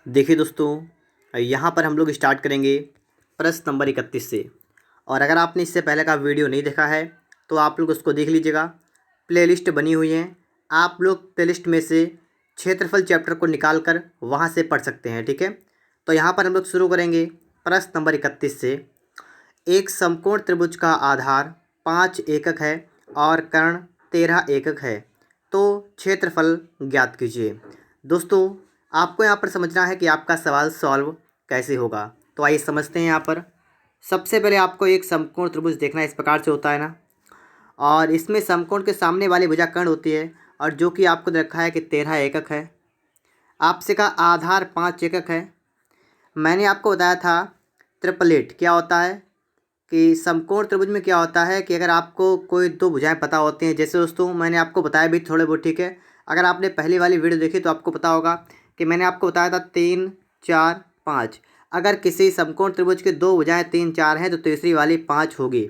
देखिए दोस्तों, यहाँ पर हम लोग स्टार्ट करेंगे प्रश्न नंबर 31 से। और अगर आपने इससे पहले का वीडियो नहीं देखा है तो आप लोग उसको देख लीजिएगा। प्लेलिस्ट बनी हुई है, आप लोग प्लेलिस्ट में से क्षेत्रफल चैप्टर को निकाल कर वहाँ से पढ़ सकते हैं। ठीक है, तो यहाँ पर हम लोग शुरू करेंगे प्रश्न नंबर 31 से। एक समकोण त्रिभुज का आधार 5 एकक है और कर्ण 13 एकक है, तो क्षेत्रफल ज्ञात कीजिए। दोस्तों, आपको यहाँ पर समझना है कि आपका सवाल सॉल्व कैसे होगा। तो आइए समझते हैं। यहाँ पर सबसे पहले आपको एक समकोण त्रिभुज देखना इस प्रकार से होता है ना, और इसमें समकोण के सामने वाली भुजा कर्ण होती है, और जो कि आपको रखा है कि 13 एकक है। आपसे का आधार 5 एकक है। मैंने आपको बताया था ट्रिपलेट क्या होता है, कि समकोण त्रिभुज में क्या होता है कि अगर आपको कोई दो भुजाएं पता होती हैं, जैसे दोस्तों मैंने आपको बताया भी थोड़े बहुत। ठीक है, अगर आपने पहली वाली वीडियो देखी तो आपको पता होगा कि मैंने आपको बताया था 3 4 5। अगर किसी समकोण त्रिभुज के दो भुजाएं 3 4 हैं तो तीसरी वाली 5 होगी।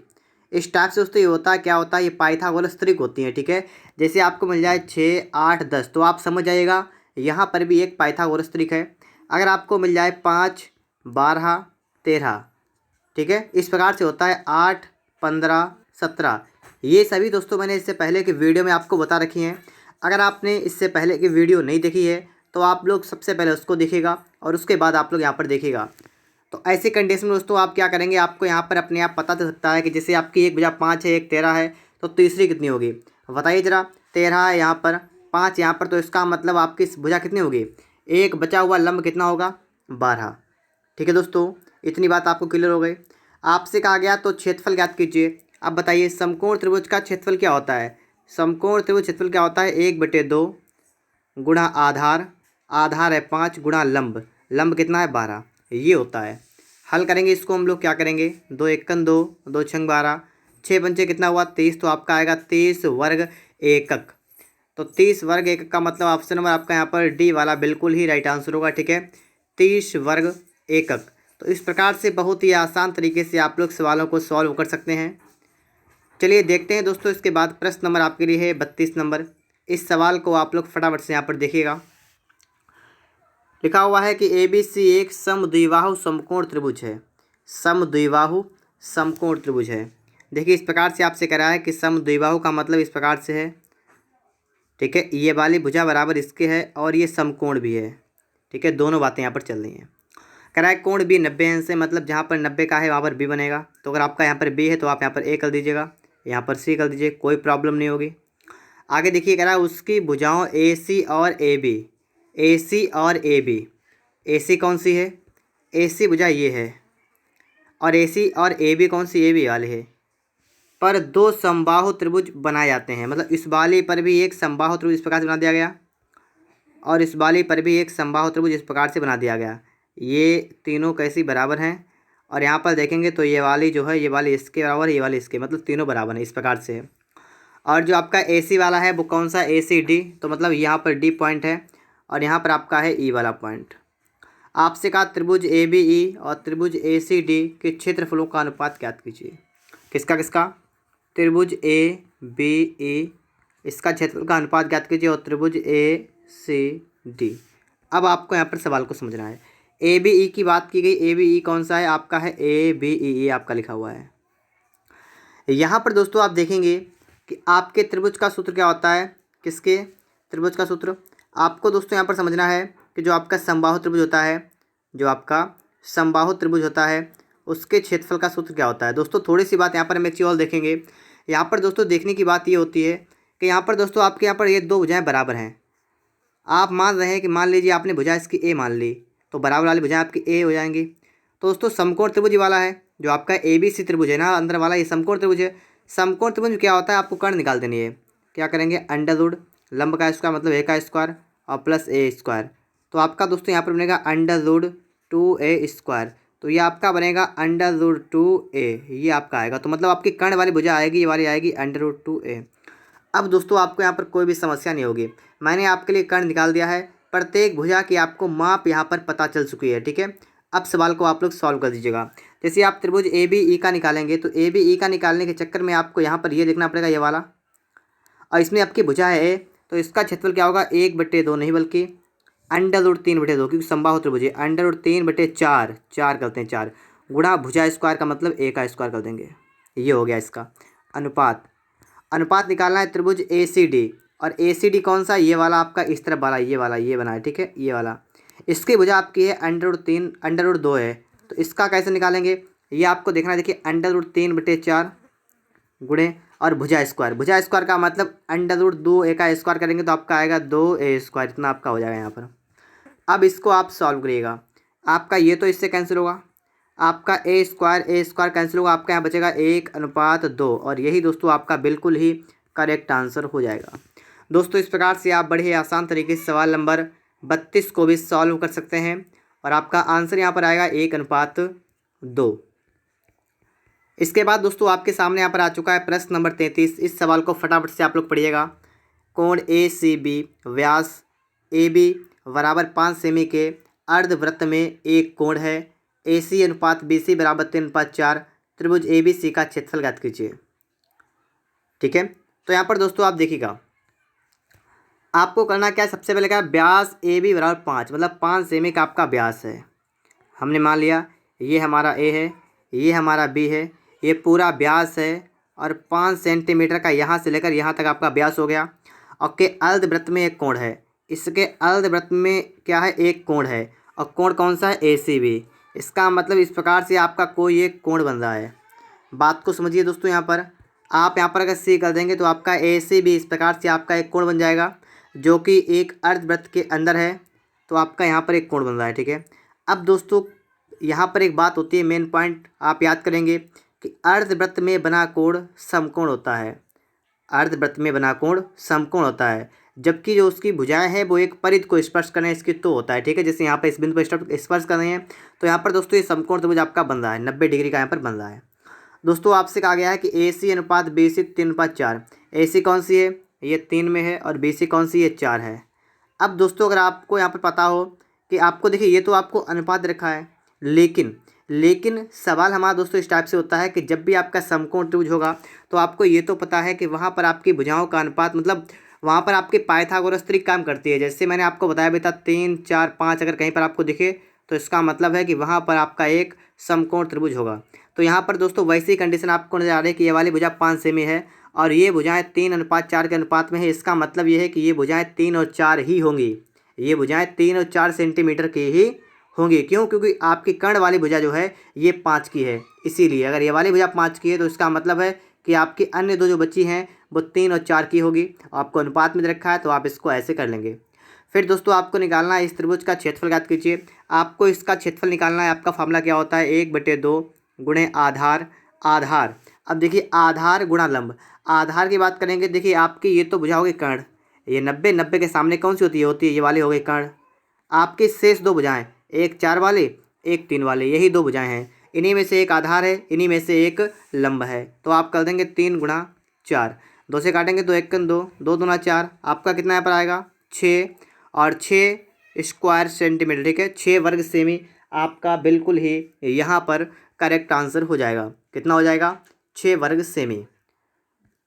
इस टाइप से दोस्तों ये होता है, क्या होता है, ये पाइथागोरस ट्रिक होती है। ठीक है, जैसे आपको मिल जाए 6 8 10 तो आप समझ जाइएगा यहाँ पर भी एक पाइथागोरस ट्रिक है। अगर आपको मिल जाए 5 12 13, ठीक है, इस प्रकार से होता है 8 15 17। ये सभी दोस्तों मैंने इससे पहले की वीडियो में आपको बता रखी हैं। अगर आपने इससे पहले की वीडियो नहीं देखी है तो आप लोग सबसे पहले उसको देखिएगा और उसके बाद आप लोग यहाँ पर देखिएगा। तो ऐसी कंडीशन में दोस्तों आप क्या करेंगे, आपको यहाँ पर अपने आप पता चल सकता है कि जैसे आपकी एक भुजा 5 है, एक 13 है, तो तीसरी कितनी होगी बताइए ज़रा। 13 है यहाँ पर, 5 यहाँ पर, तो इसका मतलब आपकी भुजा कितनी होगी, एक बचा हुआ लंब कितना होगा, 12। ठीक है दोस्तों, इतनी बात आपको क्लियर हो गई। आपसे कहा गया तो क्षेत्रफल ज्ञात कीजिए। अब बताइए समकोण त्रिभुज का क्षेत्रफल क्या होता है। समकोण त्रिभुज क्षेत्रफल क्या होता है, 1/2 गुणा आधार, आधार है 5 गुणा लंब, लंब कितना है 12, ये होता है। हल करेंगे इसको हम लोग, क्या करेंगे, 2 एकन 2, 2 छंग 12, 6 पंचे कितना हुआ 30, तो आपका आएगा 30 वर्ग एकक। तो 30 वर्ग एकक का मतलब ऑप्शन नंबर आपका यहाँ पर डी वाला बिल्कुल ही राइट आंसर होगा। ठीक है, 30 वर्ग एकक। तो इस प्रकार से बहुत ही आसान तरीके से आप लोग सवालों को सॉल्व कर सकते हैं। चलिए देखते हैं दोस्तों, इसके बाद प्रश्न नंबर आपके लिए है 32 नंबर। इस सवाल को आप लोग फटाफट से यहाँ पर देखिएगा। लिखा हुआ है कि ABC एक समद्विबाहु समकोण त्रिभुज है। समद्विबाहु समकोण त्रिभुज है। देखिए इस प्रकार से आपसे कह रहा है कि समद्विबाहु का मतलब इस प्रकार से है। ठीक है, ये वाली भुजा बराबर इसके है और ये समकोण भी है। ठीक है, दोनों बातें यहाँ पर चल रही हैं। कह रहा है कोण बी 90 अंश से, मतलब जहाँ पर 90 का है वहाँ पर बी बनेगा। तो अगर आपका यहाँ पर बी है तो आप यहाँ पर ए कर दीजिएगा, यहाँ पर सी कर दीजिए, कोई प्रॉब्लम नहीं होगी। आगे देखिए, कह रहा है उसकी भुजाओं ए सी और ए बी, ए सी और ए बी। ए सी कौन सी है, ए सी भुजा ये है, और ए सी और ए बी कौन सी, ए बी वाले है, पर दो समबाहु त्रिभुज बनाए जाते हैं। मतलब इस वाले पर भी एक समबाहु त्रिभुज इस प्रकार से बना दिया गया, और इस वाले पर भी एक समबाहु त्रिभुज इस प्रकार से बना दिया गया। ये तीनों कैसी बराबर हैं, और यहाँ पर देखेंगे तो ये वाली जो है, ये वाली इसके बराबर है, ये वाली इसके, मतलब तीनों बराबर है, इस प्रकार से है। और जो आपका ए सी वाला है वो कौन सा, ए सी डी, तो मतलब यहाँ पर डी पॉइंट है और यहाँ पर आपका है ई वाला पॉइंट। आपसे कहा त्रिभुज ए बी ई और त्रिभुज ए सी डी के क्षेत्रफलों का अनुपात ज्ञात कीजिए। किसका किसका, त्रिभुज ए बी ई, इसका क्षेत्रफल का अनुपात ज्ञात कीजिए, और त्रिभुज ए सी डी। अब आपको यहाँ पर सवाल को समझना है। ए बी ई की बात की गई, ए बी ई कौन सा है, आपका है ए बी ई, ये आपका लिखा हुआ है। यहाँ पर दोस्तों आप देखेंगे कि आपके त्रिभुज का सूत्र क्या होता है, किसके त्रिभुज का सूत्र। आपको दोस्तों यहाँ पर समझना है कि जो आपका समबाहु त्रिभुज होता है, जो आपका समबाहु त्रिभुज होता है, उसके क्षेत्रफल का सूत्र क्या होता है। दोस्तों थोड़ी सी बात यहाँ पर हम एक चीज़ और देखेंगे। यहाँ पर दोस्तों देखने की बात ये होती है कि यहाँ पर दोस्तों आपके यहाँ पर ये दो भुजाएं बराबर हैं। आप मान रहे हैं कि मान लीजिए आपने भुजा इसकी ए मान ली, तो बराबर वाली भुजाएं आपकी ए हो जाएंगी। तो दोस्तों समकोण त्रिभुज वाला है, जो आपका ए बी सी त्रिभुज है ना, अंदर वाला ये समकोण त्रिभुज है। समकोण त्रिभुज में क्या होता है, आपको कर्ण निकाल देनी है। क्या करेंगे, अंडर रूट लंब का स्क्वायर मतलब ए का स्क्वायर और प्लस ए स्क्वायर। तो आपका दोस्तों यहाँ पर बनेगा अंडर रूट 2a²। तो ये आपका बनेगा अंडर रूट 2a, ये आपका आएगा। तो मतलब आपकी कर्ण वाली भुजा आएगी, ये वाली आएगी अंडर रूट 2a। अब दोस्तों आपको यहाँ पर कोई भी समस्या नहीं होगी, मैंने आपके लिए कर्ण निकाल दिया है। प्रत्येक भुजा की आपको माप यहाँ पर पता चल चुकी है। ठीक है, अब सवाल को आप लोग सॉल्व कर दीजिएगा। जैसे आप त्रिभुज ए बी ई का निकालेंगे, तो ए बी ई का निकालने के चक्कर में आपको यहाँ पर ये लिखना पड़ेगा, ये वाला, और इसमें आपकी भुजा है ए, तो इसका क्षेत्रफल क्या होगा, 1/2 नहीं बल्कि अंडर रूट 3/2, क्योंकि समबाहु त्रिभुज है। अंडर रूट 3/4, 4 करते हैं 4, गुणा भुजा स्क्वायर का मतलब ए का स्क्वायर कर देंगे। ये हो गया इसका अनुपात। अनुपात निकालना है त्रिभुज ए सी डी, और ए सी डी कौन सा, ये वाला आपका इस तरफ वाला, ये वाला ये बना है, ठीक है, ये वाला। इसकी भुजा आपकी है अंडर रूट 2 है, तो इसका कैसे निकालेंगे ये आपको देखना है। देखिए अंडर रूट 3/4 गुणे और भुजा स्क्वायर, भुजा स्क्वायर का मतलब अंडर रूट 2 ए का स्क्वायर करेंगे तो आपका आएगा 2a², इतना आपका हो जाएगा यहाँ पर। अब इसको आप सॉल्व करिएगा, आपका ये तो इससे कैंसिल होगा, आपका ए स्क्वायर कैंसिल होगा, आपका यहाँ बचेगा 1/2, और यही दोस्तों आपका बिल्कुल ही करेक्ट आंसर हो जाएगा। दोस्तों इस प्रकार से आप बड़े ही आसान तरीके से सवाल नंबर 32 को भी सॉल्व कर सकते हैं, और आपका आंसर यहाँ पर आएगा 1/2। इसके बाद दोस्तों आपके सामने यहाँ पर आ चुका है प्रश्न नंबर 33। इस सवाल को फटाफट से आप लोग पढ़िएगा। कोण ए C B Vyas A B बराबर 5 सेमी के अर्धवृत्त में एक कोण है ए सी अनुपात बी सी बराबर 3/4, त्रिभुज ए बी सी का क्षेत्रफल ज्ञात कीजिए। ठीक है, तो यहाँ पर दोस्तों आप देखिएगा, आपको करना क्या है, सबसे पहले क्या, व्यास ए बी बराबर 5, मतलब 5 सेमी का आपका व्यास है। हमने मान लिया ये हमारा ए है, ये हमारा बी है, ये पूरा व्यास है, और 5 सेंटीमीटर का यहाँ से लेकर यहाँ तक आपका व्यास हो गया। और के अर्धवृत्त में एक कोण है, इसके अर्धवृत्त में क्या है, एक कोण है, और कोण कौन सा है, ए सी बी। इसका मतलब इस प्रकार से आपका कोई एक कोण बन रहा है। बात को समझिए दोस्तों, यहाँ पर आप यहाँ पर अगर सी कर देंगे तो आपका ए सी बी इस प्रकार से आपका एक कोण बन जाएगा, जो कि एक अर्धवृत्त के अंदर है, तो आपका यहाँ पर एक कोण बन रहा है। ठीक है, अब दोस्तों यहाँ पर एक बात होती है, मेन पॉइंट आप याद करेंगे कि अर्धवृत्त में बना कोण समकोण होता है। अर्धवृत्त में बना कोण समकोण होता है, जबकि जो उसकी भुजाएं हैं वो एक परिध को स्पर्श करने इसकी तो होता है। ठीक है, जैसे यहाँ पर इस बिंदु पर स्पर्श कर रहे हैं, तो यहाँ पर दोस्तों ये समकोण त्रिभुज आपका बन रहा है, 90 डिग्री का यहाँ पर बन रहा है। दोस्तों आपसे कहा गया है कि ए सी अनुपात बी सी 3/4, ए सी कौन सी है, ये 3 में है, और बी सी कौन सी है, 4 है। अब दोस्तों अगर आपको यहाँ पर पता हो कि आपको देखिए ये तो आपको अनुपात रखा है, लेकिन सवाल हमारा दोस्तों इस टाइप से होता है कि जब भी आपका समकोण त्रिभुज होगा तो आपको ये तो पता है कि वहाँ पर आपकी भुजाओं का अनुपात, मतलब वहाँ पर आपके पाइथागोरस त्रिक काम करती है। जैसे मैंने आपको बताया बेटा 3, 4, 5 अगर कहीं पर आपको दिखे तो इसका मतलब है कि वहाँ पर आपका एक समकोण त्रिभुज होगा। तो यहाँ पर दोस्तों वैसी कंडीशन आपको नजर आ रही है कि ये वाली भुजा 5 सेमी है और ये भुजाएं 3:4 के अनुपात में है। इसका मतलब ये है कि ये भुजाएं 3 और 4 ही होंगी, ये भुजाएं 3 और 4 सेंटीमीटर की ही होंगी। क्यों? क्योंकि आपकी कर्ण वाली भुजा जो है ये 5 की है, इसीलिए अगर ये वाली भुजा 5 की है तो इसका मतलब है कि आपकी अन्य दो जो बची हैं वो 3 और 4 की होगी। आपको अनुपात में रखा है तो आप इसको ऐसे कर लेंगे। फिर दोस्तों आपको निकालना है इस त्रिभुज का क्षेत्रफल ज्ञात कीजिए। आपको इसका क्षेत्रफल निकालना है, आपका फॉर्मूला क्या होता है, 1/2 गुणे आधार। अब देखिए आधार गुणा लंब, आधार की बात करेंगे, देखिए आपकी ये तो भुजा होगी कर्ण, ये 90 के सामने कौन सी होती है ये वाली हो गई कर्ण। आपकी शेष दो भुजाएं, एक 4 वाली एक 3 वाली, यही दो भुजाएं हैं, इन्हीं में से एक आधार है, इन्हीं में से एक लंब है। तो आप कर देंगे 3 गुणा 4, 2 से काटेंगे तो 1 2, 2 दूना 4, आपका कितना यहाँ पर आएगा 6, और 6 स्क्वायर सेंटीमीटर। ठीक है, 6 वर्ग सेमी आपका बिल्कुल ही यहाँ पर करेक्ट आंसर हो जाएगा। कितना हो जाएगा, 6 वर्ग सेमी।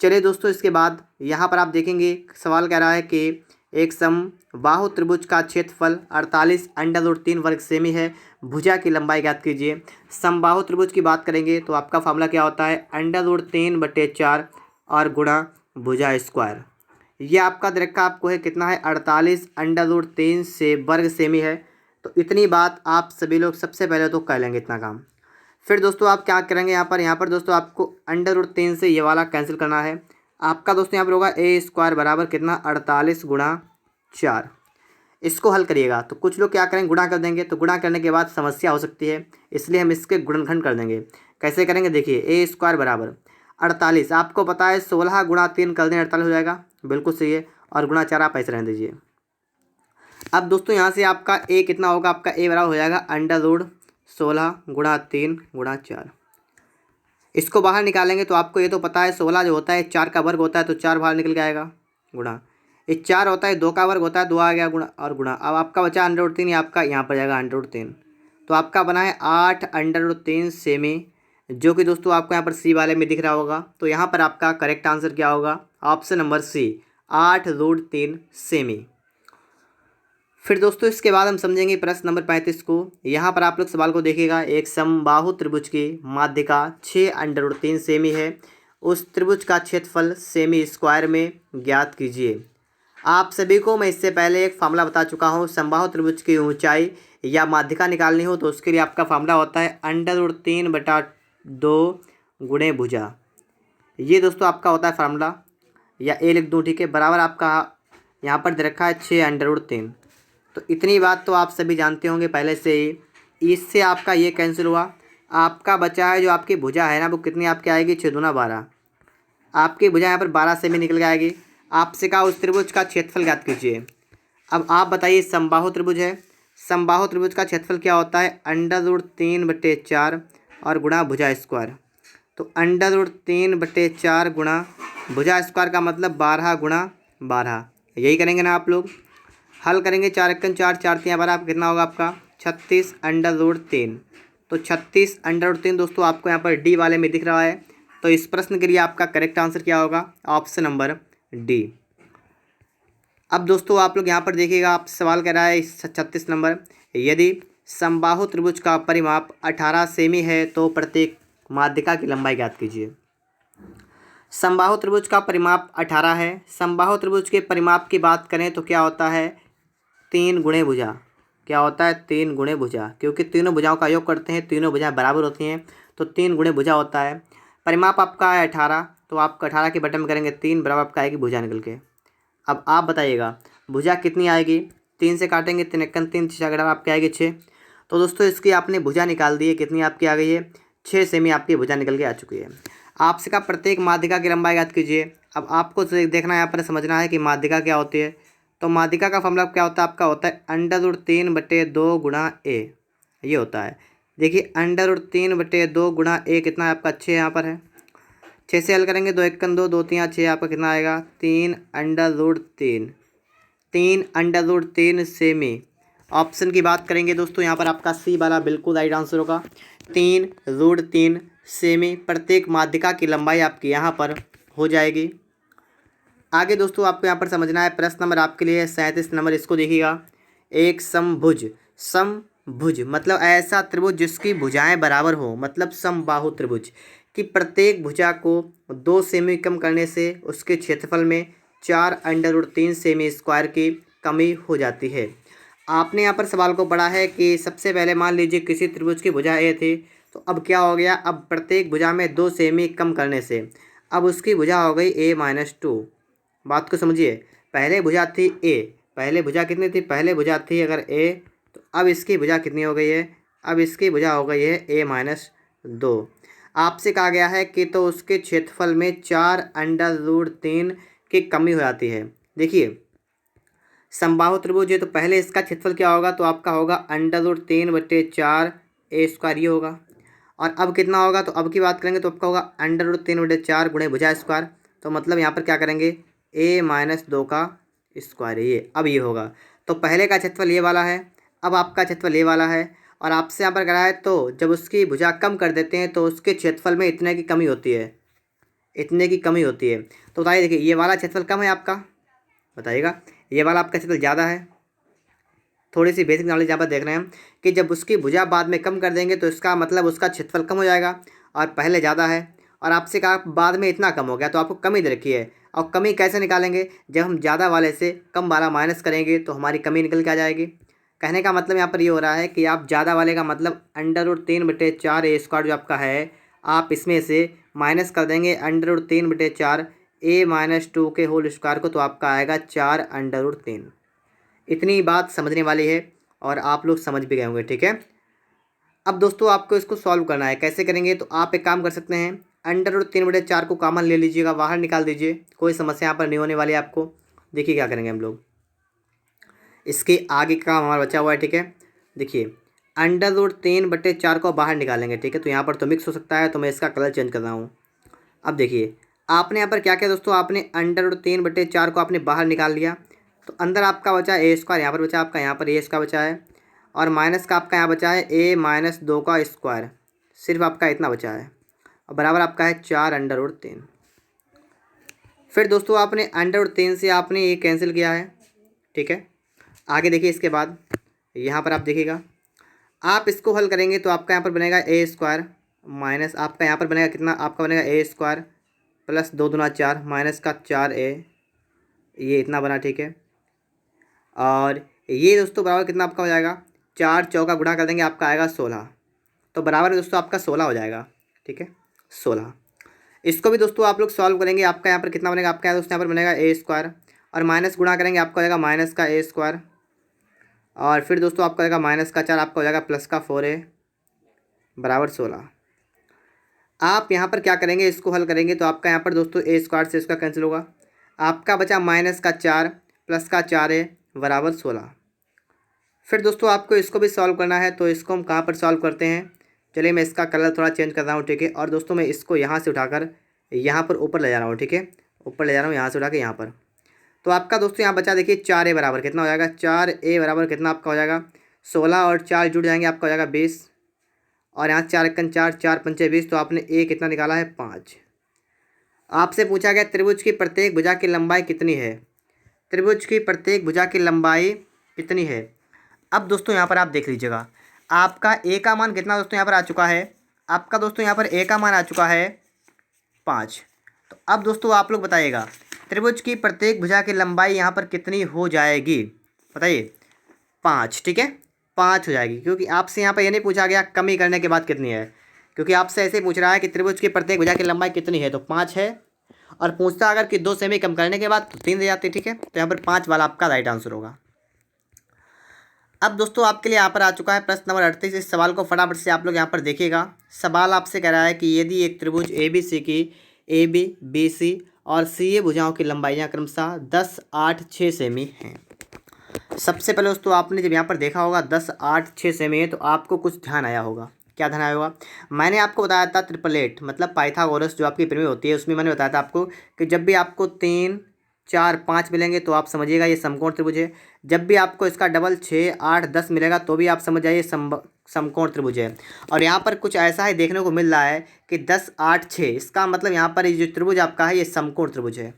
चलिए दोस्तों इसके बाद यहाँ पर आप देखेंगे सवाल कह रहा है कि एक समबाहु त्रिभुज का क्षेत्रफल 48√3 वर्ग सेमी है, भुजा की लंबाई ज्ञात कीजिए। समबाहु त्रिभुज की बात करेंगे तो आपका फार्मूला क्या होता है, √3/4 और गुणा भुजा स्क्वायर। ये आपका दे रखा आपको है कितना है 48√3 से वर्ग सेमी है। तो इतनी बात आप सभी लोग सबसे पहले तो कर लेंगे इतना काम। फिर दोस्तों आप क्या करेंगे यहाँ पर दोस्तों आपको √3 से ये वाला कैंसिल करना है। आपका दोस्तों यहाँ पर होगा ए स्क्वायर बराबर कितना 48 गुणा 4। इसको हल करिएगा तो कुछ लोग क्या करेंगे गुणा कर देंगे, तो गुणा करने के बाद समस्या हो सकती है, इसलिए हम इसके गुणनखंड कर देंगे। कैसे करेंगे, देखिए ए स्क्वायर बराबर 48, आपको पता है 16 गुणा 3 कर दें 48 हो जाएगा, बिल्कुल सही है, और गुणा 4 आप ऐसे रहने दीजिए। अब दोस्तों यहाँ से आपका ए कितना होगा, आपका ए बराबर हो जाएगा √16 गुणा 3 गुणा 4। इसको बाहर निकालेंगे तो आपको ये तो पता है 16 जो होता है 4 का वर्ग होता है, तो 4 बाहर निकल के आएगा, गुणा ये 4 होता है 2 का वर्ग होता है, 2 आ गया गुणा और गुणा। अब आपका बचा √3, आपका यहाँ पर जाएगा √3, तो आपका बना है 8√3 सेमी, जो कि दोस्तों आपको यहाँ पर सी वाले में दिख रहा होगा। तो यहाँ पर आपका करेक्ट आंसर क्या होगा, ऑप्शन नंबर सी 8√3 सेमी। फिर दोस्तों इसके बाद हम समझेंगे प्रश्न नंबर 35 को। यहाँ पर आप लोग सवाल को देखिएगा, एक समबाहु त्रिभुज की माध्यिका 6√3 सेमी है, उस त्रिभुज का क्षेत्रफल सेमी स्क्वायर में ज्ञात कीजिए। आप सभी को मैं इससे पहले एक फार्मूला बता चुका हूँ। समबाहु त्रिभुज की ऊंचाई या माध्यिका निकालनी हो तो उसके लिए आपका फार्मूला होता है √3/2 गुणे भुजा। ये दोस्तों आपका होता है फार्मूला, या ए लिख दूँ, ठीक है, बराबर आपका यहाँ पर दे रखा है 6√3। तो इतनी बात तो आप सभी जानते होंगे पहले से ही। इससे आपका ये कैंसिल हुआ, आपका बचा है जो आपकी भुजा है ना, वो कितनी आपकी आएगी, 6 दूना 12। आपकी भुजा यहाँ पर 12 सेमी निकल के आएगी। आपसे कहा उस त्रिभुज का क्षेत्रफल ज्ञात कीजिए। अब आप बताइए, समबाहु त्रिभुज है, समबाहु त्रिभुज का क्षेत्रफल क्या होता है, √3/4 और गुणा भुजा स्क्वायर। तो √3/4 गुणा भुजा स्क्वायर का मतलब 12 गुणा 12। यही करेंगे ना आप लोग। हल करेंगे, 4 एकम 4, 4 3 12, कितना होगा आपका 36√3। तो 36√3 दोस्तों आपको यहाँ पर डी वाले में दिख रहा है। तो इस प्रश्न के लिए आपका करेक्ट आंसर क्या होगा, ऑप्शन नंबर डी। अब दोस्तों आप लोग यहाँ पर देखिएगा, आप सवाल कह रहा है 36 नंबर, यदि समबाहु त्रिभुज का परिमाप 18 सेमी है तो प्रत्येक माध्यिका की लंबाई ज्ञात कीजिए। समबाहु त्रिभुज का परिमाप 18 है। समबाहु त्रिभुज के परिमाप की बात करें तो क्या होता है, 3 गुणे भुजा। क्या होता है, 3 गुणे भुजा, क्योंकि तीनों भुजाओं का योग करते हैं, तीनों भुजाएं बराबर होती हैं, तो 3 गुणे भुजा होता है। परिमाप आपका है 18, तो आप 18 के बटन में करेंगे 3, बराबर आपका आएगी भुजा निकल के। अब आप बताइएगा भुजा कितनी आएगी, 3 से काटेंगे 3 एकम 3, 6 अगर आपके आएगी 6। तो दोस्तों इसकी आपने भुजा निकाल दी है, कितनी आपकी आ गई है, 6 सेमी आपकी भुजा निकल के आ चुकी है। आपसे कहा प्रत्येक माध्यिका की लंबाई ज्ञात कीजिए। अब आपको देखना है, यहाँ पर समझना है कि माध्यिका क्या होती है। तो माध्यिका का फॉर्मूला क्या होता है, आपका होता है √3/2 गुणा ए, ये होता है। देखिए √3/2 गुणा ए कितना है आपका, 6 यहाँ पर है। 6 से हल करेंगे, 2 एकम 2, 2 3 6, आपका कितना आएगा, 3√3। 3√3 सेमी। ऑप्शन की बात करेंगे दोस्तों, यहाँ पर आपका सी वाला बिल्कुल राइट आंसर होगा। 3√3 सेमी प्रत्येक माध्यिका की लंबाई आपकी यहाँ पर हो जाएगी। आगे दोस्तों आपको यहाँ पर समझना है, प्रश्न नंबर आपके लिए 37 नंबर, इसको देखिएगा। एक समभुज, समभुज मतलब ऐसा त्रिभुज जिसकी भुजाएं बराबर हो, मतलब समबाहु त्रिभुज की प्रत्येक भुजा को 2 सेमी कम करने से उसके क्षेत्रफल में 4√3 सेमी स्क्वायर की कमी हो जाती है। आपने यहाँ पर सवाल को पढ़ा है कि सबसे पहले मान लीजिए किसी त्रिभुज की भुजा ए थी, तो अब क्या हो गया, अब प्रत्येक भुजा में 2 सेमी कम करने से अब उसकी भुजा हो गई a-2। बात को समझिए, पहले भुजा थी ए, पहले भुजा कितनी थी, पहले भुजा थी अगर ए, तो अब इसकी भुजा कितनी हो गई है, अब इसकी भुजा हो गई है a-2। आपसे कहा गया है कि तो उसके क्षेत्रफल में 4√3 की कमी हो जाती है। देखिए समबाहु त्रिभुज है, तो पहले इसका क्षेत्रफल क्या होगा, तो आपका होगा √3/4 ए स्क्वायर, ये होगा। और अब कितना होगा, तो अब की बात करेंगे तो आपका होगा √3/4 गुणे भुजा स्क्वायर। तो मतलब यहाँ पर क्या करेंगे, a-2 का स्क्वायर है ये, अब ये होगा। तो पहले का क्षेत्रफल ये वाला है, अब आपका क्षेत्रफल ये वाला है, और आपसे यहाँ पर करा है तो जब उसकी भुजा कम कर देते हैं तो उसके क्षेत्रफल में इतने की कमी होती है, इतने की कमी होती है। तो बताइए, देखिए ये वाला क्षेत्रफल कम है आपका, बताइएगा, ये वाला आपका क्षेत्रफल ज़्यादा है। थोड़ी सी बेसिक नॉलेज यहाँ पर देख रहे हैं कि जब उसकी भुजा बाद में कम कर देंगे तो इसका मतलब उसका क्षेत्रफल कम हो जाएगा, और पहले ज़्यादा है, और आपसे कहा बाद में इतना कम हो गया, तो आपको कमी दे रखी है। और कमी कैसे निकालेंगे, जब हम ज़्यादा वाले से कम वाला माइनस करेंगे तो हमारी कमी निकल के आ जाएगी। कहने का मतलब यहाँ पर ये हो रहा है कि आप ज़्यादा वाले का मतलब √3/4 ए स्क्वायर जो आपका है, आप इसमें से माइनस कर देंगे √3/4 a-2 के होल स्क्वायर को, तो आपका आएगा 4√3। इतनी बात समझने वाली है और आप लोग समझ भी गए होंगे, ठीक है। अब दोस्तों आपको इसको सॉल्व करना है, कैसे करेंगे, तो आप एक काम कर सकते हैं, √3/4 को कॉमन ले लीजिएगा, बाहर निकाल दीजिए, कोई समस्या यहाँ पर नहीं होने वाली है आपको। देखिए क्या करेंगे हम लोग, इसके आगे का काम हमारा बचा हुआ है, ठीक है। देखिए √3/4 को बाहर निकालेंगे, ठीक है। तो यहाँ पर तो मिक्स हो सकता है, तो मैं इसका कलर चेंज कर रहा हूँ। अब देखिए आपने यहाँ पर क्या किया दोस्तों, आपने √3/4 को आपने बाहर निकाल लिया, तो अंदर आपका बचा ए स्क्वायर, यहाँ पर बचा आपका, यहाँ पर ए स्क्वायर बचा है, और माइनस का आपका यहाँ बचा है a-2 का स्क्वायर, सिर्फ आपका इतना बचा है, और बराबर आपका है 4√3। फिर दोस्तों आपने √3 से आपने ये कैंसिल किया है, ठीक है। आगे देखिए इसके बाद यहाँ पर आप देखिएगा, आप इसको हल करेंगे तो आपका यहाँ पर बनेगा ए स्क्वायर माइनस आपका यहाँ पर बनेगा कितना, आपका बनेगा ए स्क्वायर प्लस 2 दूना 4 माइनस का 4a, ये इतना बना, ठीक है। और ये दोस्तों बराबर कितना आपका हो जाएगा, 4 चौका गुणा कर देंगे आपका आएगा 16, तो बराबर है दोस्तों आपका 16 हो जाएगा, ठीक है 16। इसको भी दोस्तों आप लोग सॉल्व करेंगे, आपका यहाँ पर कितना बनेगा, आपका दोस्तों यहाँ पर बनेगा ए स्क्वायर और माइनस गुणा करेंगे आपका हो जाएगा माइनस का ए स्क्वायर और फिर दोस्तों आपका हो जाएगा माइनस का 4 आपका हो जाएगा प्लस का 4a बराबर 16। आप यहाँ पर क्या करेंगे, इसको हल करेंगे तो आपका यहाँ पर दोस्तों ए स्क्वायर से इसका कैंसिल होगा, आपका बचा माइनस का 4 प्लस का 4a बराबर 16। फिर दोस्तों आपको इसको भी सॉल्व करना है, तो इसको हम कहाँ पर सॉल्व करते हैं, चलिए मैं इसका कलर थोड़ा चेंज कर रहा हूँ, ठीक है। और दोस्तों मैं इसको यहाँ से उठाकर यहाँ पर ऊपर ले जा रहा हूँ, ठीक है, ऊपर ले जा रहा हूँ यहाँ से उठा के यहाँ पर। तो आपका दोस्तों यहाँ बचा देखिए 4a बराबर कितना हो जाएगा, 4a बराबर कितना आपका हो जाएगा 16 और 4 जुड़ जाएंगे आपका हो जाएगा 20 और यहाँ 4 एकन 4 4 पंचे 20, तो आपने a कितना निकाला है 5। आपसे पूछा गया त्रिभुज की प्रत्येक भुजा की लंबाई कितनी है, त्रिभुज की प्रत्येक भुजा की लंबाई कितनी है। अब दोस्तों यहाँ पर आप देख लीजिएगा, आपका ए का मान कितना दोस्तों यहाँ पर आ चुका है, आपका दोस्तों यहाँ पर ए का मान आ चुका है 5। तो अब दोस्तों आप लोग बताइएगा त्रिभुज की प्रत्येक भुजा की लंबाई यहाँ पर कितनी हो जाएगी, बताइए 5, ठीक है 5 हो जाएगी, क्योंकि आपसे यहाँ पर ये नहीं पूछा गया कमी करने के बाद कितनी है, क्योंकि आपसे ऐसे ही पूछ रहा है कि त्रिभुज की प्रत्येक भुजा की लंबाई कितनी है, तो 5 है। और पूछता अगर कि 2 सेमी कम करने के बाद तो 3 दे जाते, ठीक है। तो यहाँ पर 5 वाला आपका राइट आंसर होगा। अब दोस्तों आपके लिए यहाँ पर आ चुका है प्रश्न नंबर 38। इस सवाल को फटाफट से आप लोग यहाँ पर देखिएगा। सवाल आपसे कह रहा है कि यदि एक त्रिभुज ABC की AB, BC और CA भुजाओं की लंबाइयाँ क्रमशः 10, 8, 6 सेमी हैं। सबसे पहले दोस्तों आपने जब यहाँ पर देखा होगा 10, 8, 6 सेमी है, तो आपको कुछ ध्यान आया होगा। क्या ध्यान आया होगा, मैंने आपको बताया था ट्रिपलेट मतलब पाइथागोरस जो आपकी प्रमेय होती है, उसमें मैंने बताया था आपको कि जब भी आपको 3, 4, 5 मिलेंगे तो आप समझिएगा ये समकोण त्रिभुज है। जब भी आपको इसका डबल 6, 8, 10 मिलेगा तो भी आप समझ जाइए समकोण त्रिभुज है। और यहाँ पर कुछ ऐसा ही देखने को मिल रहा है कि 10, 8, 6, इसका मतलब यहाँ पर ये जो त्रिभुज आपका है ये समकोण त्रिभुज है,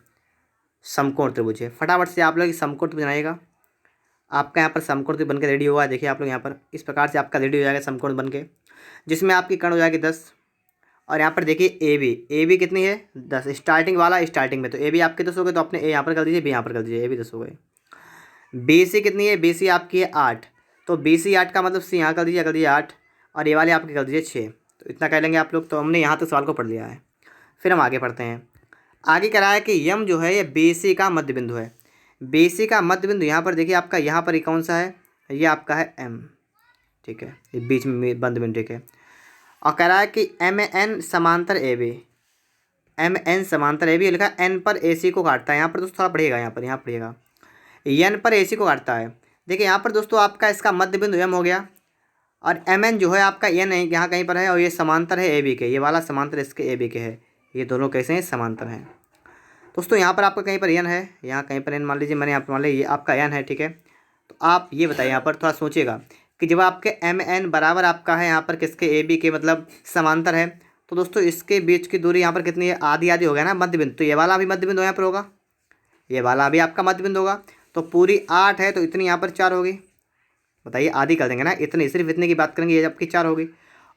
समकोण त्रिभुज है। फटाफट से आप लोग समकोण त्रिभुज बनाइएगा। आपका यहाँ पर समकोण त्रिभुज बनकर रेडी हुआ, देखिए आप लोग यहाँ पर इस प्रकार से आपका रेडी हो जाएगा समकोण बनके, जिसमें आपकी कर्ण हो जाएगी 10। और यहाँ पर देखिए ए बी कितनी है 10, स्टार्टिंग वाला स्टार्टिंग में, तो ए बी आपके 10 हो गए, तो आपने ए यहाँ पर कर दीजिए, बी यहाँ पर कर दीजिए, ए भी 10 हो गए। बी सी कितनी है, बी सी आपकी है 8, तो बी सी 8 का मतलब सी यहाँ कर दीजिए 8 और ये वाले आपके कर दीजिए 6, तो इतना कह लेंगे आप लोग। तो हमने यहाँ तक सवाल को पढ़ लिया है। फिर हम आगे पढ़ते हैं। आगे कह रहा है कि यम जो है ये बी सी का मध्य बिंदु है। बी सी का मध्य बिंदु यहाँ पर देखिए आपका यहाँ पर कौन सा है, ये आपका है एम, ठीक है, ये बीच में बंद बिंदु, ठीक है। और कह रहा है कि एम एन समांतर ए बी, एम एन समांतर ए बी लिखा एन पर ए सी को काटता है। यहाँ पर दोस्तों थोड़ा पढ़िएगा, यहाँ पढ़िएगा एन पर ए सी को काटता है। देखिए यहाँ पर दोस्तों आपका इसका मध्य बिंदु एम हो गया और एम एन जो है आपका एन है यहाँ कहीं पर है, और ये समांतर है ए बी के, ये वाला समांतर इसके ए बी के है, ये दोनों कैसे हैं समांतर हैं। दोस्तों यहाँ पर आपका कहीं पर एन है, यहाँ कहीं पर एन मान लीजिए, मैंने यहाँ पर मान लिया ये आपका एन है, ठीक है। तो आप ये बताइए यहाँ पर थोड़ा सोचिएगा कि जब आपके एम एन बराबर आपका है यहाँ पर किसके ए बी के मतलब समांतर है, तो दोस्तों इसके बीच की दूरी यहाँ पर कितनी है, आधी आधी हो गया ना मध्य बिंदु, तो ये वाला भी मध्य बिंदु यहाँ पर होगा, ये वाला भी आपका मध्य बिंदु होगा। तो पूरी 8 है तो इतनी यहाँ पर 4 होगी, बताइए आधी कर देंगे ना, इतनी सिर्फ इतने की बात करेंगे ये आपकी 4 होगी,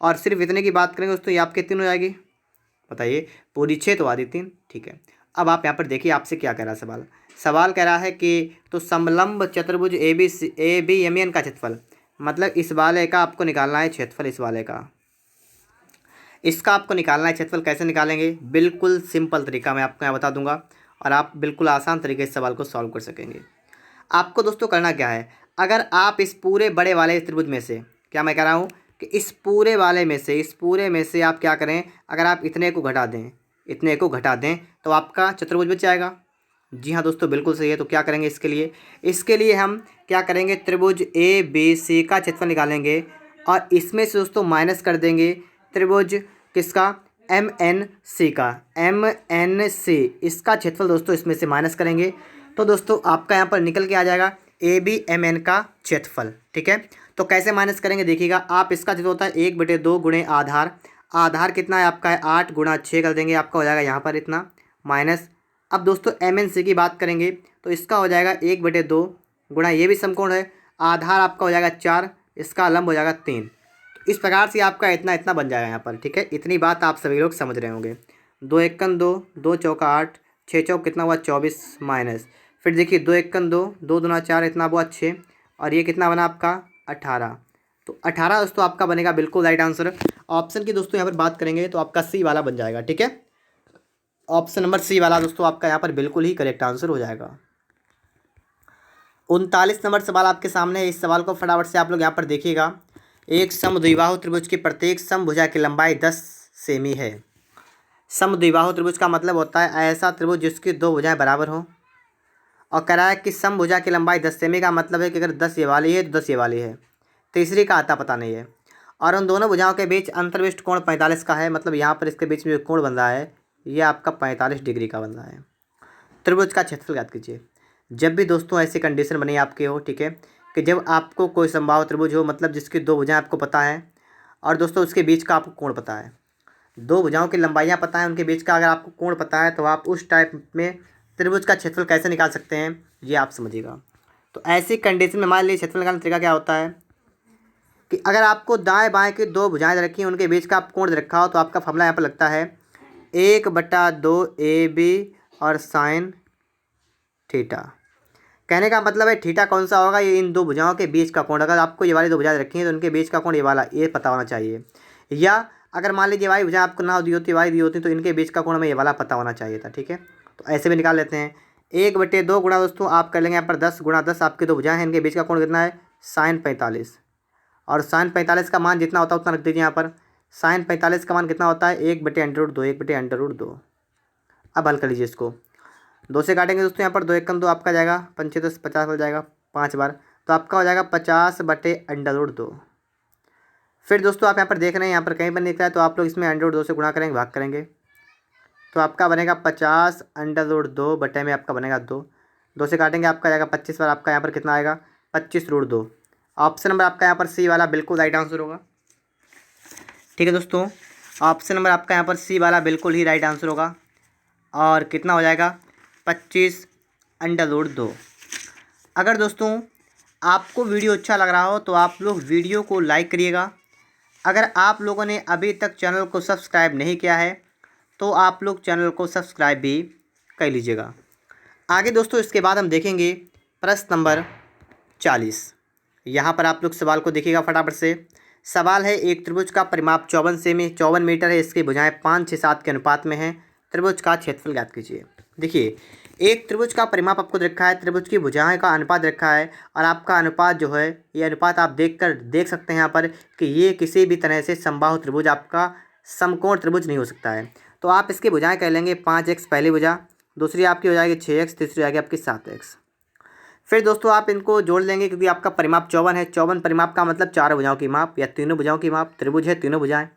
और सिर्फ इतने की बात करेंगे दोस्तों ये आपके 3 हो जाएगी, बताइए पूरी 6 तो आधी 3, ठीक है। अब आप यहाँ पर देखिए आपसे क्या कह रहा है सवाल कह रहा है कि तो समलंब चतुर्भुज ए बी एम एन का क्षेत्रफल, मतलब इस वाले का आपको निकालना है क्षेत्रफल, इस वाले का इसका आपको निकालना है क्षेत्रफल। कैसे निकालेंगे, बिल्कुल सिंपल तरीका मैं आपको यहाँ बता दूंगा और आप बिल्कुल आसान तरीके से सवाल को सॉल्व कर सकेंगे। आपको दोस्तों करना क्या है, अगर आप इस पूरे बड़े वाले त्रिभुज में से, क्या मैं कह रहा हूँ कि इस पूरे वाले में से, इस पूरे में से आप क्या करें, अगर आप इतने को घटा दें, इतने को घटा दें तो आपका चतुर्भुज बच जाएगा। जी हाँ दोस्तों बिल्कुल सही है। तो क्या करेंगे इसके लिए हम क्या करेंगे, त्रिभुज ए बी सी का क्षेत्रफल निकालेंगे और इसमें से दोस्तों माइनस कर देंगे त्रिभुज किसका, एम एन सी का, एम एन सी इसका क्षेत्रफल दोस्तों इसमें से माइनस करेंगे। तो दोस्तों आपका यहाँ पर निकल के आ जाएगा ए बी एम एन का क्षेत्रफल, ठीक है। तो कैसे माइनस करेंगे देखिएगा आप, इसका क्षेत्र होता है 1/2 गुणे आधार, आधार कितना है आपका है 8 गुणा 6 कर देंगे, आपका हो जाएगा यहाँ पर इतना माइनस। अब दोस्तों एम एन सी की बात करेंगे तो इसका हो जाएगा 1/2 गुणा ये भी समकोण है, आधार आपका हो जाएगा 4, इसका लंब हो जाएगा 3। तो इस प्रकार से आपका इतना इतना बन जाएगा यहाँ पर, ठीक है। इतनी बात आप सभी लोग समझ रहे होंगे। 2 एकम 2, 2 चौका 8, 6 चौक कितना हुआ 24 माइनस, फिर देखिए 2 एकम 2, 2 दूना 4, इतना हुआ 6, और ये कितना बना आपका 18। तो 18 दोस्तों आपका बनेगा बिल्कुल राइट आंसर। ऑप्शन की दोस्तों यहाँ पर बात करेंगे तो आपका सी वाला बन जाएगा, ठीक है। ऑप्शन नंबर सी वाला दोस्तों आपका यहाँ पर बिल्कुल ही करेक्ट आंसर हो जाएगा। 39 नंबर सवाल आपके सामने है। इस सवाल को फटाफट से आप लोग यहाँ पर देखिएगा। एक समद्विबाहु त्रिभुज की प्रत्येक समभुजा की लंबाई 10 सेमी है। समद्विबाहु त्रिभुज का मतलब होता है ऐसा त्रिभुज जिसकी दो भुजाएं बराबर हों, और कह रहा है कि समभुजा की लंबाई 10 सेमी का मतलब है कि अगर 10 ये वाली है तो 10 ये वाली है, तीसरी का आता पता नहीं है, और उन दोनों भुजाओं के बीच अंतर्विष्ट कोण 45 का है। मतलब यहाँ पर इसके बीच में जो कोण बन रहा है ये आपका 45 डिग्री का बन रहा है। त्रिभुज का क्षेत्रफल ज्ञात कीजिए। जब भी दोस्तों ऐसी कंडीशन बनी आपके हो, ठीक है, कि जब आपको कोई समबाहु त्रिभुज हो, मतलब जिसकी दो भुजाएं आपको पता है और दोस्तों उसके बीच का आपको कोण पता है, दो भुजाओं की लंबाइयाँ पता है, उनके बीच का अगर आपको कोण पता है, तो आप उस टाइप में त्रिभुज का क्षेत्रफल कैसे निकाल सकते हैं ये आप समझिएगा। तो ऐसी कंडीशन में मान लीजिए क्षेत्रफल निकालने का तरीका क्या होता है कि अगर आपको दाएं बाएं की दो भुजाएं रखी हैं, उनके बीच का आप कोण रखा हो, तो आपका फॉर्मूला यहाँ पर लगता है 1/2 AB और साइन थीटा। कहने का मतलब है थीटा कौन सा होगा, ये इन दो भुजाओं के बीच का कोण। अगर आपको ये वाली दो भुजाएं रखी हैं तो उनके बीच का कोण ये वाला, ये पता होना चाहिए। या अगर मान लीजिए वाली भुजा आपको ना दी होती, वाली दी होती, तो इनके बीच का कोण हमें ये वाला पता होना चाहिए था, ठीक है। तो ऐसे भी निकाल लेते हैं। 1/2 गुणा दोस्तों आप कर लेंगे यहाँ पर 10 गुणा 10, आपकी दो भुजाएं हैं, इनके बीच का कोण कितना है साइन 45, और साइन 45 का मान जितना होता है उतना रख दीजिए यहाँ पर। साइन 45 का मान कितना होता है 1/√2, 1/√2। अब हल कर लीजिए इसको, 2 से काटेंगे दोस्तों यहाँ पर, 2 एकम 2 आपका जाएगा, 5 10 50 हो जाएगा 5 बार, तो आपका हो जाएगा 50/√2। फिर दोस्तों आप यहाँ पर देख रहे हैं यहाँ पर कहीं पर निकला है, तो आप लोग इसमें √2 से गुणा करेंगे, भाग करेंगे, तो आपका बनेगा 50/2 बटे में आपका बनेगा 2। 2 से काटेंगे आपका जाएगा 25 बार, आपका यहाँ पर कितना आएगा 25√2। ऑप्शन नंबर आपका यहाँ पर सी वाला बिल्कुल राइट आंसर होगा, ठीक है दोस्तों। ऑप्शन नंबर आपका यहाँ पर सी वाला बिल्कुल ही राइट आंसर होगा, और कितना हो जाएगा 25/2। अगर दोस्तों आपको वीडियो अच्छा लग रहा हो तो आप लोग वीडियो को लाइक करिएगा। अगर आप लोगों ने अभी तक चैनल को सब्सक्राइब नहीं किया है तो आप लोग चैनल को सब्सक्राइब भी कर लीजिएगा। आगे दोस्तों इसके बाद हम देखेंगे प्रश्न नंबर 40। यहाँ पर आप लोग सवाल को देखिएगा फटाफट से। सवाल है एक त्रिभुज का परिमाप 54 मीटर है, इसकी भुजाएं 5, 6, 7 के अनुपात में हैं। त्रिभुज का क्षेत्रफल ज्ञात कीजिए। देखिए एक त्रिभुज का परिमाप आपको रखा है, त्रिभुज की भुजाएं का अनुपात रखा है, और आपका अनुपात जो है ये अनुपात आप देख सकते हैं यहाँ पर कि ये किसी भी तरह से समबाहु त्रिभुज आपका समकोण त्रिभुज नहीं हो सकता है। तो आप इसकी भुजाएं कह लेंगे 5x पहली भुजा, दूसरी आपकी हो जाएगी 6x, तीसरी आएगी आपकी 7x। फिर दोस्तों आप इनको जोड़ लेंगे क्योंकि आपका परिमाप 54 है। 54 परिमाप का मतलब चारों भुजाओं की माप या तीनों भुजाओं की माप, त्रिभुज है तीनों भुजाएं।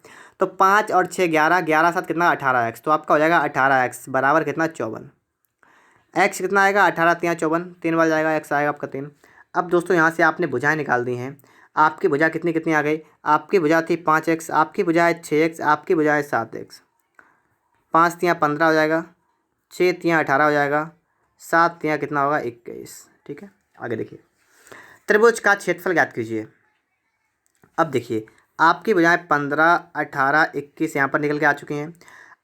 तो 5 और 6 11, 11 7 कितना 18x, तो आपका हो जाएगा 18x बराबर कितना 54। x कितना आएगा 18 3 54, 3 बार जाएगा x आएगा आपका 3। अब दोस्तों यहाँ से आपने भुजाएं निकाल दी हैं। आपकी भुजा कितनी कितनी आ गई, आपकी भुजा थी 5x, आपकी भुजा है 6x, आपकी भुजा है 7x। 5 3 15 हो जाएगा, 6 3 18 हो जाएगा, 7 3 कितना होगा 21, ठीक है। आगे देखिए त्रिभुज का क्षेत्रफल ज्ञात कीजिए। अब देखिए आपकी भुजाएं 15 18 21 यहाँ पर निकल के आ चुकी हैं।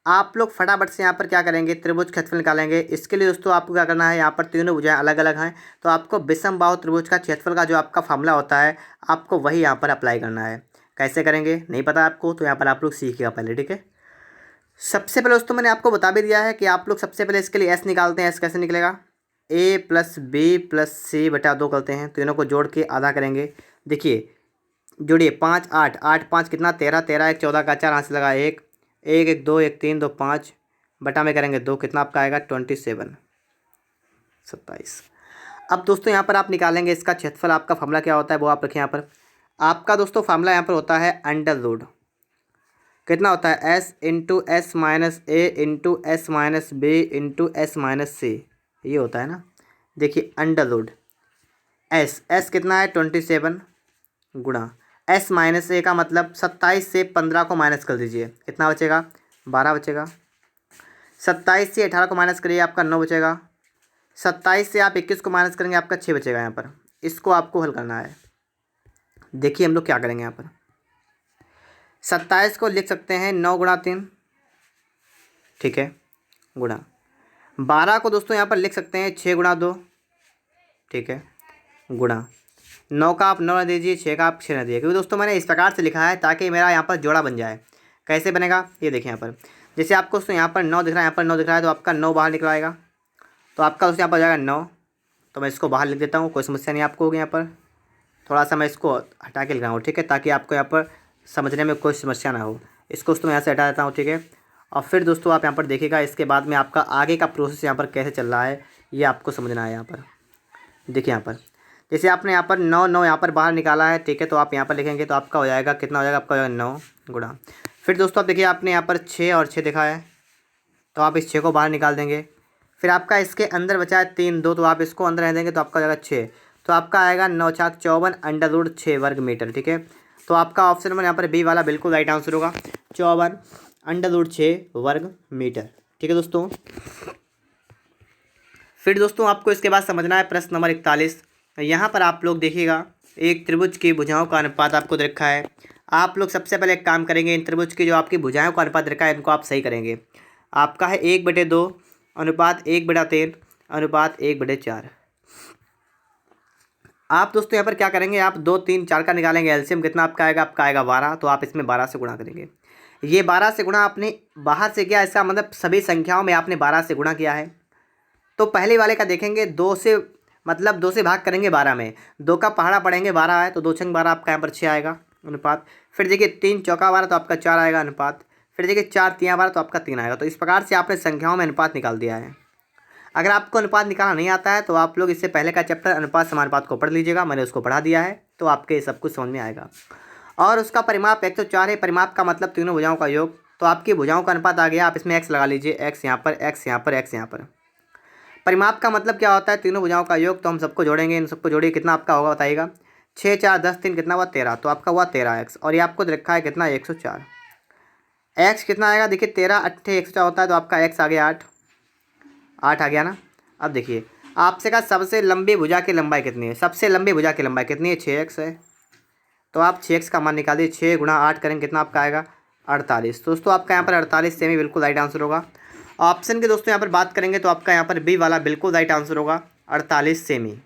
आप लोग फटाफट से यहाँ पर क्या करेंगे त्रिभुज क्षेत्रफल निकालेंगे। इसके लिए दोस्तों आपको क्या करना है, यहाँ पर तीनों भुजाएं अलग अलग हैं, तो आपको विषमबाहु त्रिभुज का क्षेत्रफल का जो आपका फार्मूला होता है आपको वही यहाँ पर अप्लाई करना है। कैसे करेंगे नहीं पता आपको, तो यहाँ पर आप लोग सीखिएगा पहले, ठीक है। सबसे पहले दोस्तों मैंने आपको बता भी दिया है कि आप लोग सबसे पहले इसके लिए एस निकालते हैं। एस कैसे निकलेगा, a + b + c/2 करते हैं, तीनों को जोड़ के आधा करेंगे। देखिए जोड़िए 5 8 8 5 कितना 13, 13 1 14 का 4 हाथ से लगा 1 1 1 2 1 3 2 5 बटा में करेंगे 2, कितना आपका आएगा 27 27। अब दोस्तों यहाँ पर आप निकालेंगे इसका क्षेत्रफल। आपका फार्मूला क्या होता है वो आप रखें यहाँ पर। आपका दोस्तों फार्मूला यहाँ पर होता है अंडर रूट, कितना होता है s × s - a × s - b × s - c, ये होता है ना। देखिए अंडर रूट s कितना है 27 गुणा s - a का मतलब 27 से 15 को माइनस कर दीजिए, कितना बचेगा 12 बचेगा। 27 से 18 को माइनस करिए आपका 9 बचेगा। 27 से आप 21 को माइनस करेंगे आपका 6 बचेगा यहाँ पर। इसको आपको हल करना है। देखिए हम लोग क्या करेंगे यहाँ पर। 27 को लिख सकते हैं 9 गुणा 3, ठीक है, गुणा 12 को दोस्तों यहाँ पर लिख सकते हैं 6 गुणा 2, ठीक है, गुणा 9 का आप 9 न दीजिए, 6 का आप 6 न दीजिए, क्योंकि दोस्तों मैंने इस प्रकार से लिखा है ताकि मेरा यहाँ पर जोड़ा बन जाए। कैसे बनेगा ये देखिए यहाँ पर। जैसे आपको दोस्तों यहाँ पर 9 दिख रहा है, यहाँ पर 9 दिख रहा है, तो आपका 9 बाहर निकल आएगा, तो आपका दोस्तों यहाँ पर जाएगा 9। तो मैं इसको बाहर लिख देता हूँ, कोई समस्या नहीं आपको होगी। यहाँ पर थोड़ा सा मैं इसको हटा के लिख रहा हूँ, ठीक है, ताकि आपको यहाँ पर समझने में कोई समस्या ना हो। इसको दोस्तों मैं यहाँ से हटा देता हूँ, ठीक है। और फिर दोस्तों आप यहाँ पर देखिएगा, इसके बाद में आपका आगे का प्रोसेस यहाँ पर कैसे चल रहा है ये आपको समझना है। यहाँ पर देखिए, यहाँ पर जैसे आपने यहाँ पर 9 यहाँ पर बाहर निकाला है, ठीक है, तो आप यहाँ पर लिखेंगे तो आपका हो जाएगा, कितना हो जाएगा, आपका हो जाएगा 9 गुणा। फिर दोस्तों आप देखिए, आपने यहाँ पर 6 और 6 देखा है, तो आप इस 6 को बाहर निकाल देंगे। फिर आपका इसके अंदर बचा है 3 2, तो आप इसको अंदर रह देंगे, तो आपका हो जाएगा 6, तो आपका आएगा 9 छाक 54 अंडर रूट 6 वर्ग मीटर, ठीक है। तो आपका ऑप्शन नंबर यहाँ पर बी वाला बिल्कुल राइट आंसर होगा, 54 अंडर रूट 6 वर्ग मीटर, ठीक है दोस्तों। फिर दोस्तों आपको इसके बाद समझना है प्रश्न नंबर 41। यहाँ पर आप लोग देखिएगा, एक त्रिभुज की भुजाओं का अनुपात आपको दे रखा है। आप लोग सबसे पहले एक काम करेंगे, इन त्रिभुज की जो आपकी भुजाओं का अनुपात रखा है इनको आप सही करेंगे। आपका है 1/2 अनुपात 1/3 अनुपात 1/4। आप दोस्तों यहाँ पर क्या करेंगे, आप 2 3 4 का निकालेंगे एलसीएम, कितना आपका आएगा, आपका आएगा 12, तो आप इसमें 12 से गुणा करेंगे। ये 12 से गुणा आपने बाहर से किया, इसका मतलब सभी संख्याओं में आपने 12 से गुणा किया है। तो पहले वाले का देखेंगे, 2 से मतलब 2 से भाग करेंगे 12 में, 2 का पहाड़ा पढ़ेंगे 12 है, तो 2 छंग 12 आपका यहाँ पर 6 आएगा अनुपात। फिर देखिए 3 चौका 12, तो आपका 4 आएगा अनुपात। फिर देखिए 4 3 12, तो आपका 3 आएगा। तो इस प्रकार से आपने संख्याओं में अनुपात निकाल दिया है। अगर आपको अनुपात निकालना नहीं आता है तो आप लोग इससे पहले का चैप्टर अनुपात समानुपात को पढ़ लीजिएगा, मैंने उसको पढ़ा दिया है, तो आपके सब कुछ समझ में आएगा। और उसका परिमाप 104 है, परिमाप का मतलब तीनों भुजाओं का योग, तो आपकी भुजाओं का अनुपात आ गया, आप इसमें x लगा लीजिए, x यहाँ पर, x यहाँ पर, x यहाँ पर। परिमाप का मतलब क्या होता है, तीनों भुजाओं का योग, तो हम सबको जोड़ेंगे, इन सबको जोड़िए, कितना आपका होगा बताइएगा, 6 4 10 3 कितना हुआ 13, तो आपका हुआ 13x। और ये आपको रखा है कितना 104, x कितना आएगा, देखिए 13 8 104 होता है, तो आपका x आ गया 8 आ गया ना। अब देखिए आपसे कहा सबसे लंबी भुजा की लंबाई कितनी है, सबसे लंबी भुजा की लंबाई कितनी है, 6x है, तो आप 6x का मान निकाल दिए, 6 गुणा 8 करेंगे, कितना आपका आएगा 48। दोस्तों आपका यहाँ पर 48 सेमी बिल्कुल राइट आंसर होगा। ऑप्शन के दोस्तों यहाँ पर बात करेंगे तो आपका यहाँ पर बी वाला बिल्कुल राइट आंसर होगा, 48 सेमी।